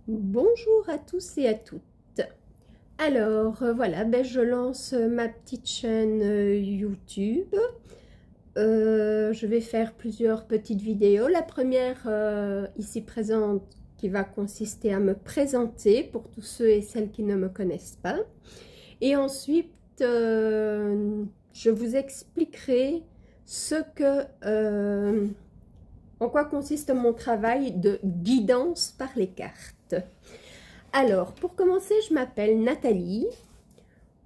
Bonjour à tous et à toutes. Alors voilà, je lance ma petite chaîne YouTube. Je vais faire plusieurs petites vidéos. La première ici présente qui va consister à me présenter pour tous ceux et celles qui ne me connaissent pas. Et ensuite, je vous expliquerai en quoi consiste mon travail de guidance par les cartes. Alors, pour commencer, je m'appelle Nathalie.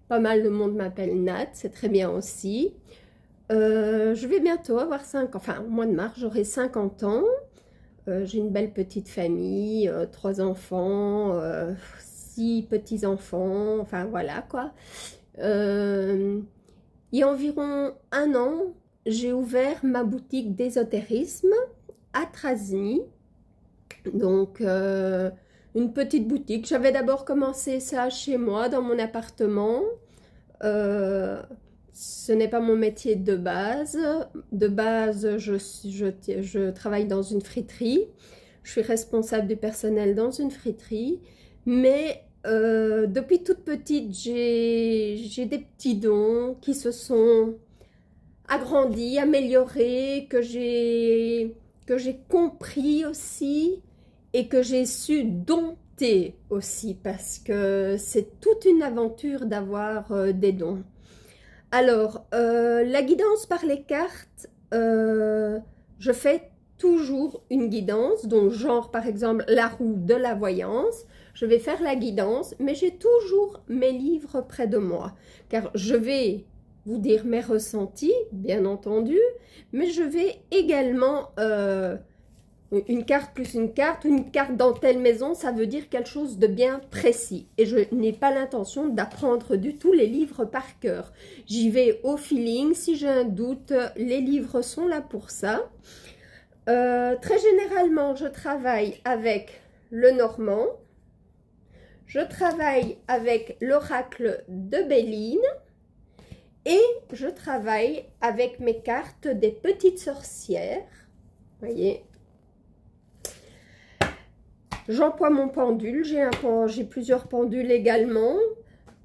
Pas mal de monde m'appelle Nat, c'est très bien aussi. Je vais bientôt avoir 5 ans, enfin au mois de mars, j'aurai 50 ans. J'ai une belle petite famille, 3 enfants, 6 petits-enfants, enfin voilà quoi. Il y a environ 1 an, j'ai ouvert ma boutique d'ésotérisme à Trasny. Donc, une petite boutique. J'avais d'abord commencé ça chez moi, dans mon appartement. Ce n'est pas mon métier de base. De base, je travaille dans une friterie. Je suis responsable du personnel dans une friterie. Mais depuis toute petite, j'ai des petits dons qui se sont agrandis, améliorés, que j'ai compris aussi et que j'ai su dompter aussi, parce que c'est toute une aventure d'avoir des dons. Alors, la guidance par les cartes, je fais toujours une guidance, donc genre par exemple la roue de la voyance, je vais faire la guidance, mais j'ai toujours mes livres près de moi, car je vais vous dire mes ressentis, bien entendu, mais je vais également, une carte plus une carte dans telle maison, ça veut dire quelque chose de bien précis. Et je n'ai pas l'intention d'apprendre du tout les livres par cœur. J'y vais au feeling, si j'ai un doute, les livres sont là pour ça. Très généralement, je travaille avec le normand, je travaille avec l'oracle de Béline, et je travaille avec mes cartes des petites sorcières. Voyez. J'emploie mon pendule. J'ai plusieurs pendules également.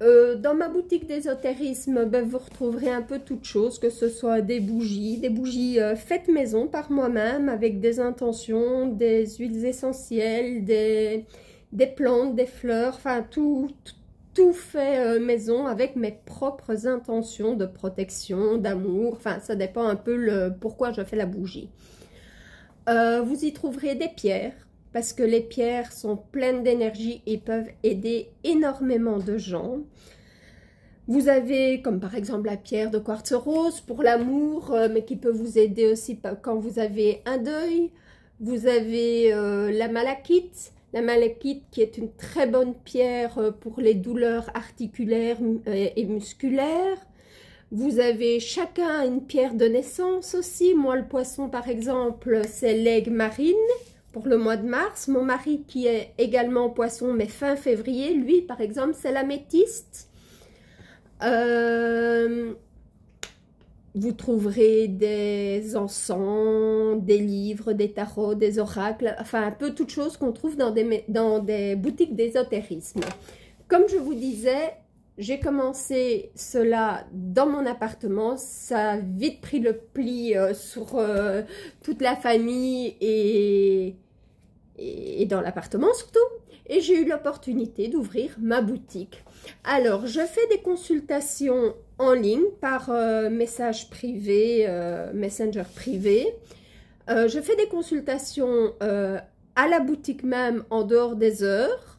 Dans ma boutique d'ésotérisme, vous retrouverez un peu toutes choses, que ce soit des bougies faites maison par moi-même, avec des intentions, des huiles essentielles, des plantes, des fleurs, enfin tout fait maison avec mes propres intentions de protection, d'amour, enfin ça dépend un peu pourquoi je fais la bougie. Vous y trouverez des pierres, parce que les pierres sont pleines d'énergie et peuvent aider énormément de gens. Vous avez comme par exemple la pierre de quartz rose pour l'amour, mais qui peut vous aider aussi quand vous avez un deuil. Vous avez la malachite. La malachite qui est une très bonne pierre pour les douleurs articulaires et musculaires. Vous avez chacun une pierre de naissance aussi. Moi, le poisson, par exemple, c'est l'aigle marine pour le mois de mars. Mon mari, qui est également poisson, mais fin février, lui, par exemple, c'est l'améthyste. Vous trouverez des encens, des livres, des tarots, des oracles, enfin un peu toutes choses qu'on trouve dans des boutiques d'ésotérisme. Comme je vous disais, j'ai commencé cela dans mon appartement, ça a vite pris le pli sur toute la famille et dans l'appartement surtout. Et j'ai eu l'opportunité d'ouvrir ma boutique. Alors, je fais des consultations en ligne par message privé, messenger privé. Je fais des consultations à la boutique même en dehors des heures.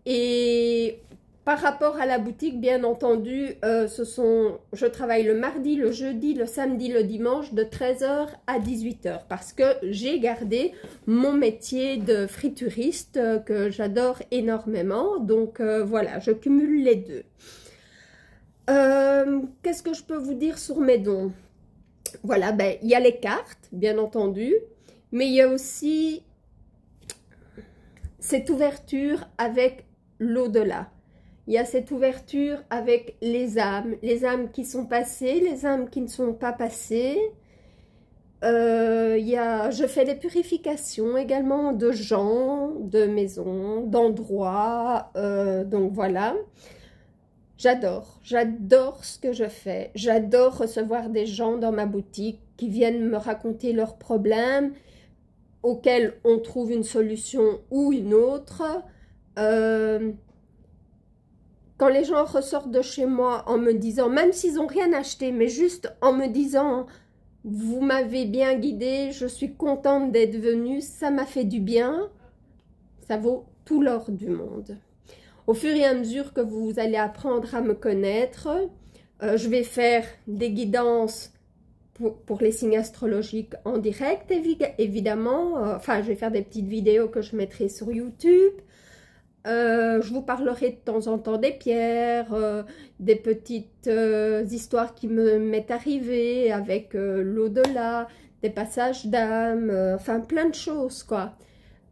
Et par rapport à la boutique, bien entendu, je travaille le mardi, le jeudi, le samedi, le dimanche de 13 h à 18 h parce que j'ai gardé mon métier de frituriste que j'adore énormément. Donc voilà, je cumule les deux. Qu'est-ce que je peux vous dire sur mes dons? Voilà, il y a les cartes, bien entendu, mais il y a aussi cette ouverture avec l'au-delà. Il y a cette ouverture avec les âmes qui sont passées, les âmes qui ne sont pas passées. Je fais des purifications également de gens, de maisons, d'endroits, donc voilà. J'adore ce que je fais. J'adore recevoir des gens dans ma boutique qui viennent me raconter leurs problèmes, auxquels on trouve une solution ou une autre. Quand les gens ressortent de chez moi en me disant, même s'ils n'ont rien acheté, mais juste en me disant, vous m'avez bien guidée, je suis contente d'être venue, ça m'a fait du bien, ça vaut tout l'or du monde. Au fur et à mesure que vous allez apprendre à me connaître, je vais faire des guidances pour les signes astrologiques en direct, évidemment. Enfin, je vais faire des petites vidéos que je mettrai sur YouTube. Je vous parlerai de temps en temps des pierres, des petites histoires qui m'est arrivées avec l'au-delà, des passages d'âme, enfin plein de choses quoi.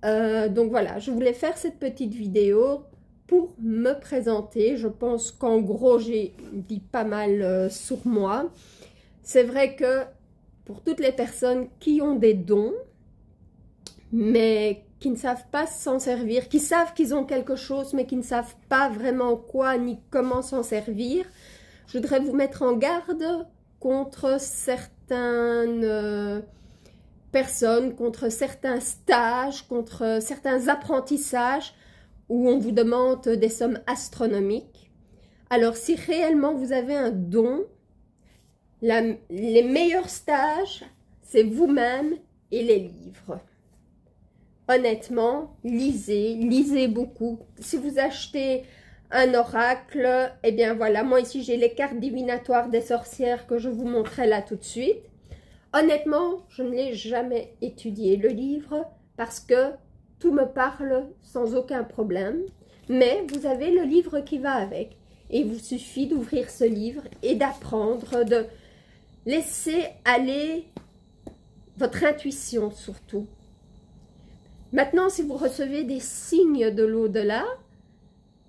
Donc voilà, je voulais faire cette petite vidéo pour me présenter. Je pense qu'en gros j'ai dit pas mal sur moi. C'est vrai que pour toutes les personnes qui ont des dons, mais qui ne savent pas s'en servir, qui savent qu'ils ont quelque chose, mais qui ne savent pas vraiment quoi ni comment s'en servir, je voudrais vous mettre en garde contre certaines personnes, contre certains stages, contre certains apprentissages où on vous demande des sommes astronomiques. Alors, si réellement vous avez un don, les meilleurs stages, c'est vous-même et les livres. Honnêtement, lisez beaucoup. Si vous achetez un oracle, eh bien voilà, moi ici j'ai les cartes divinatoires des sorcières que je vous montrerai là tout de suite. Honnêtement, je ne l'ai jamais étudié le livre parce que tout me parle sans aucun problème. Mais vous avez le livre qui va avec. Et il vous suffit d'ouvrir ce livre et d'apprendre, de laisser aller votre intuition surtout. Maintenant, si vous recevez des signes de l'au-delà,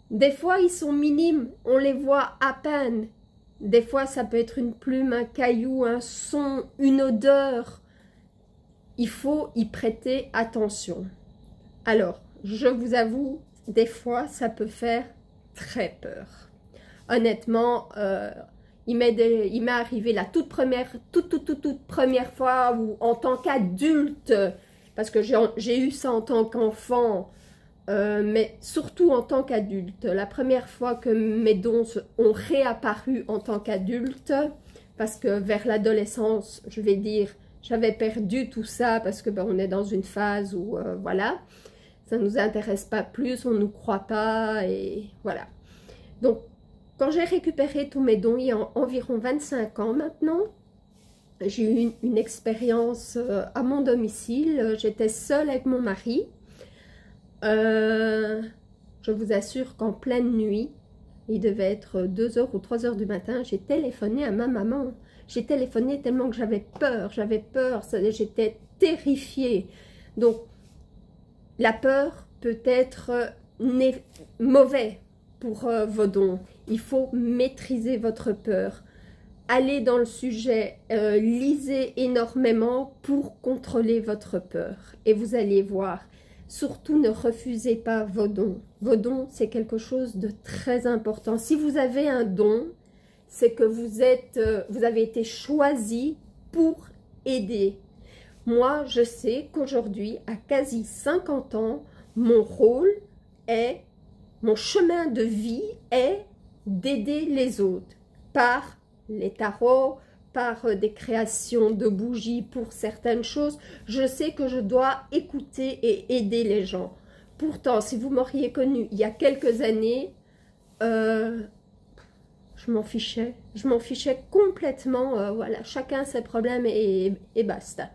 des fois ils sont minimes, on les voit à peine. Des fois ça peut être une plume, un caillou, un son, une odeur. Il faut y prêter attention. Alors, je vous avoue, des fois ça peut faire très peur. Honnêtement, il m'est arrivé la toute première fois où en tant qu'adulte, parce que j'ai eu ça en tant qu'enfant, mais surtout en tant qu'adulte. La première fois que mes dons ont réapparu en tant qu'adulte, parce que vers l'adolescence, je vais dire, j'avais perdu tout ça, parce que on est dans une phase où, voilà, ça ne nous intéresse pas plus, on ne nous croit pas, et voilà. Donc, quand j'ai récupéré tous mes dons, il y a environ 25 ans maintenant, j'ai eu une expérience à mon domicile. J'étais seule avec mon mari. Je vous assure qu'en pleine nuit, il devait être 2 h ou 3 h du matin, j'ai téléphoné à ma maman. J'ai téléphoné tellement que j'avais peur, j'étais terrifiée. Donc, la peur peut être mauvais pour vos dons. Il faut maîtriser votre peur. Allez dans le sujet, lisez énormément pour contrôler votre peur. Et vous allez voir, surtout ne refusez pas vos dons. Vos dons, c'est quelque chose de très important. Si vous avez un don, c'est que vous avez été choisi pour aider. Moi, je sais qu'aujourd'hui, à quasi 50 ans, mon rôle est, mon chemin de vie est d'aider les autres par les tarots, par des créations de bougies pour certaines choses. Je sais que je dois écouter et aider les gens. Pourtant, si vous m'auriez connu il y a quelques années, je m'en fichais. Je m'en fichais complètement. Voilà, chacun ses problèmes et basta.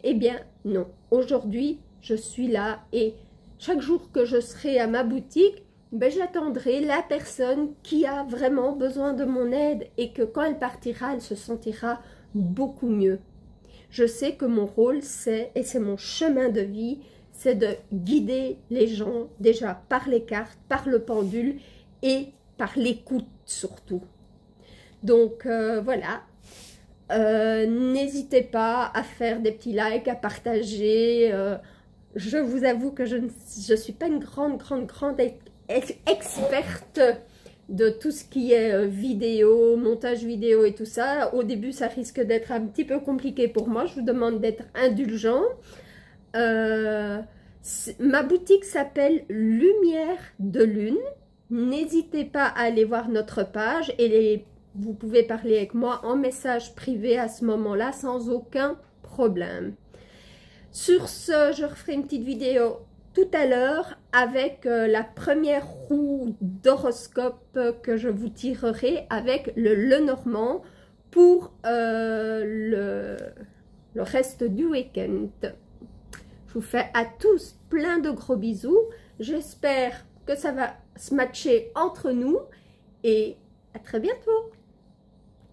Eh bien, non. Aujourd'hui, je suis là et chaque jour que je serai à ma boutique, ben, j'attendrai la personne qui a vraiment besoin de mon aide et que quand elle partira, elle se sentira beaucoup mieux. Je sais que mon rôle, c'est mon chemin de vie, c'est de guider les gens déjà par les cartes, par le pendule et par l'écoute surtout. Donc voilà, N'hésitez pas à faire des petits likes, à partager. Je vous avoue que je ne suis pas une grande experte de tout ce qui est vidéo, montage vidéo et tout ça. Au début, ça risque d'être un petit peu compliqué pour moi. Je vous demande d'être indulgent. Ma boutique s'appelle Lumière de Lune. N'hésitez pas à aller voir notre page et vous pouvez parler avec moi en message privé à ce moment-là sans aucun problème. Sur ce, je referai une petite vidéo tout à l'heure avec la première roue d'horoscope que je vous tirerai avec le Lenormand pour le reste du week-end. Je vous fais à tous plein de gros bisous. J'espère que ça va se matcher entre nous et à très bientôt.